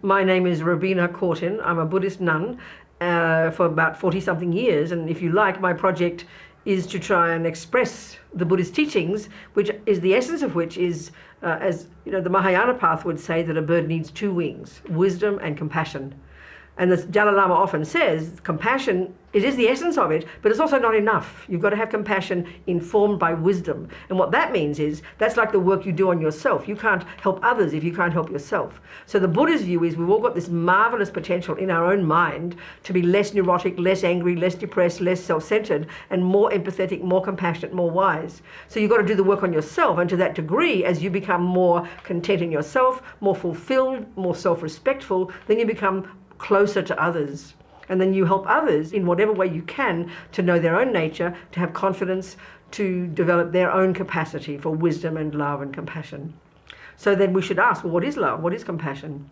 My name is Rubina. I'm a Buddhist nun for about 40-something years, and if you like, my project is to try and express the Buddhist teachings, which is the essence of which is, as you know, the Mahayana path would say that a bird needs two wings, wisdom and compassion. And the Dalai Lama often says compassion, it is the essence of it, but it's also not enough. You've got to have compassion informed by wisdom. And what that means is, that's like the work you do on yourself. You can't help others if you can't help yourself. So the Buddha's view is we've all got this marvelous potential in our own mind to be less neurotic, less angry, less depressed, less self-centered, and more empathetic, more compassionate, more wise. So you've got to do the work on yourself, and to that degree, as you become more content in yourself, more fulfilled, more self-respectful, then you become closer to others, and then you help others in whatever way you can to know their own nature, to have confidence, to develop their own capacity for wisdom and love and compassion. So then we should ask, well, what is love? What is compassion?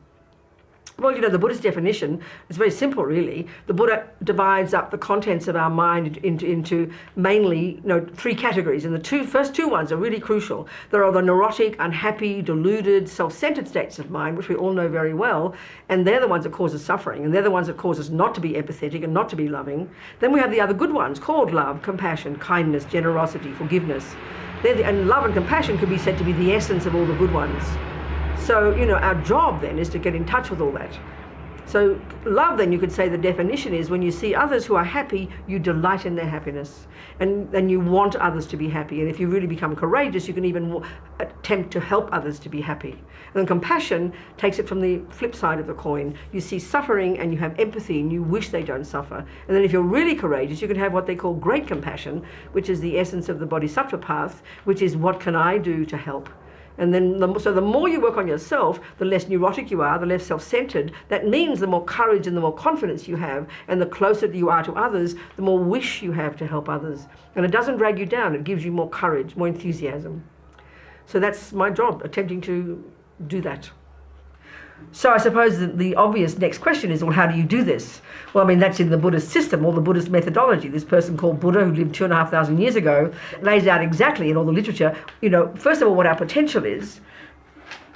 Well, you know, the Buddhist definition is very simple, really. The Buddha divides up the contents of our mind into mainly, three categories. And the first two ones are really crucial. There are the neurotic, unhappy, deluded, self-centered states of mind, which we all know very well. And they're the ones that cause us suffering. And they're the ones that cause us not to be empathetic and not to be loving. Then we have the other good ones called love, compassion, kindness, generosity, forgiveness. And love and compassion could be said to be the essence of all the good ones. So, our job then is to get in touch with all that. So love, then, you could say the definition is when you see others who are happy, you delight in their happiness. And then you want others to be happy. And if you really become courageous, you can even attempt to help others to be happy. And then compassion takes it from the flip side of the coin. You see suffering and you have empathy and you wish they don't suffer. And then if you're really courageous, you can have what they call great compassion, which is the essence of the bodhisattva path, which is what can I do to help? And then, so the more you work on yourself, the less neurotic you are, the less self-centered. That means the more courage and the more confidence you have, and the closer you are to others, the more wish you have to help others. And it doesn't drag you down, it gives you more courage, more enthusiasm. So that's my job, attempting to do that. So I suppose that the obvious next question is, well, how do you do this? Well, I mean, that's in the Buddhist system, or the Buddhist methodology. This person called Buddha, who lived 2,500 years ago, lays out exactly in all the literature, first of all, what our potential is,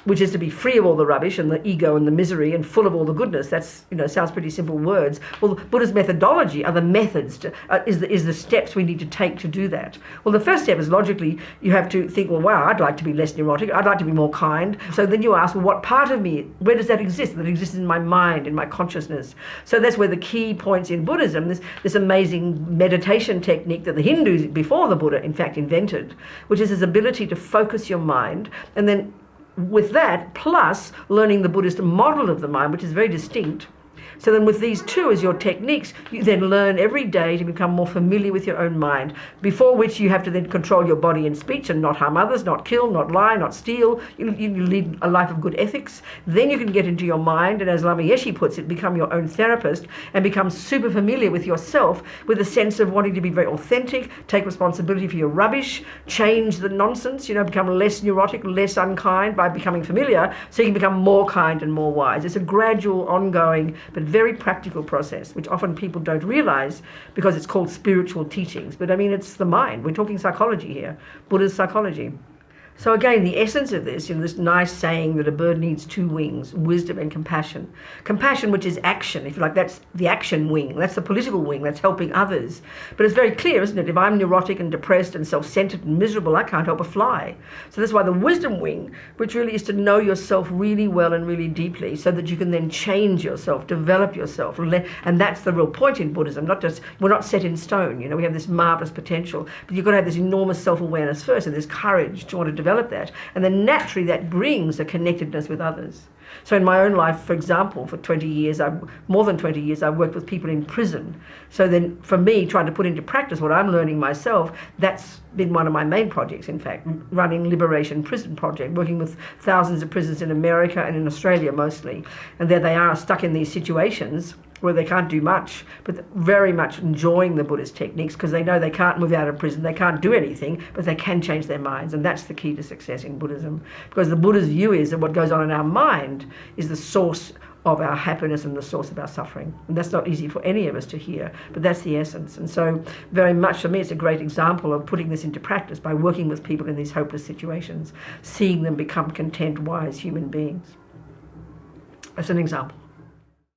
which is to be free of all the rubbish and the ego and the misery and full of all the goodness. That's, sounds pretty simple words. Well, Buddha's methodology are the methods, is the steps we need to take to do that. Well, the first step is logically, you have to think, well, wow, I'd like to be less neurotic. I'd like to be more kind. So then you ask, well, what part of me, where does that exist? That exists in my mind, in my consciousness. So that's where the key points in Buddhism, this amazing meditation technique that the Hindus before the Buddha, in fact, invented, which is his ability to focus your mind, and then with that, plus learning the Buddhist model of the mind, which is very distinct. So then with these two as your techniques, you then learn every day to become more familiar with your own mind, before which you have to then control your body and speech and not harm others, not kill, not lie, not steal. You lead a life of good ethics. Then you can get into your mind, and as Lama Yeshe puts it, become your own therapist and become super familiar with yourself, with a sense of wanting to be very authentic, take responsibility for your rubbish, change the nonsense, become less neurotic, less unkind by becoming familiar, so you can become more kind and more wise. It's a gradual, ongoing, but very practical process, which often people don't realize because it's called spiritual teachings. But I mean, it's the mind. We're talking psychology here, Buddha's psychology. So again, the essence of this, this nice saying that a bird needs two wings, wisdom and compassion. Compassion, which is action, if you like, that's the action wing, that's the political wing, that's helping others. But it's very clear, isn't it? If I'm neurotic and depressed and self-centered and miserable, I can't help a fly. So that's why the wisdom wing, which really is to know yourself really well and really deeply, so that you can then change yourself, develop yourself. And that's the real point in Buddhism, we're not set in stone, we have this marvelous potential, but you've got to have this enormous self-awareness first, and this courage to want to develop that, and then naturally that brings a connectedness with others. So in my own life, for example, for more than 20 years, I've worked with people in prison. So then for me, trying to put into practice what I'm learning myself, that's been one of my main projects, in fact, running Liberation Prison Project, working with thousands of prisoners in America and in Australia mostly. And there they are, stuck in these situations where they can't do much, but very much enjoying the Buddhist techniques, because they know they can't move out of prison, they can't do anything, but they can change their minds. And that's the key to success in Buddhism, because the Buddha's view is that what goes on in our mind is the source of our happiness and the source of our suffering. And that's not easy for any of us to hear, but that's the essence. And so very much for me, it's a great example of putting this into practice by working with people in these hopeless situations, seeing them become content, wise human beings. as an example.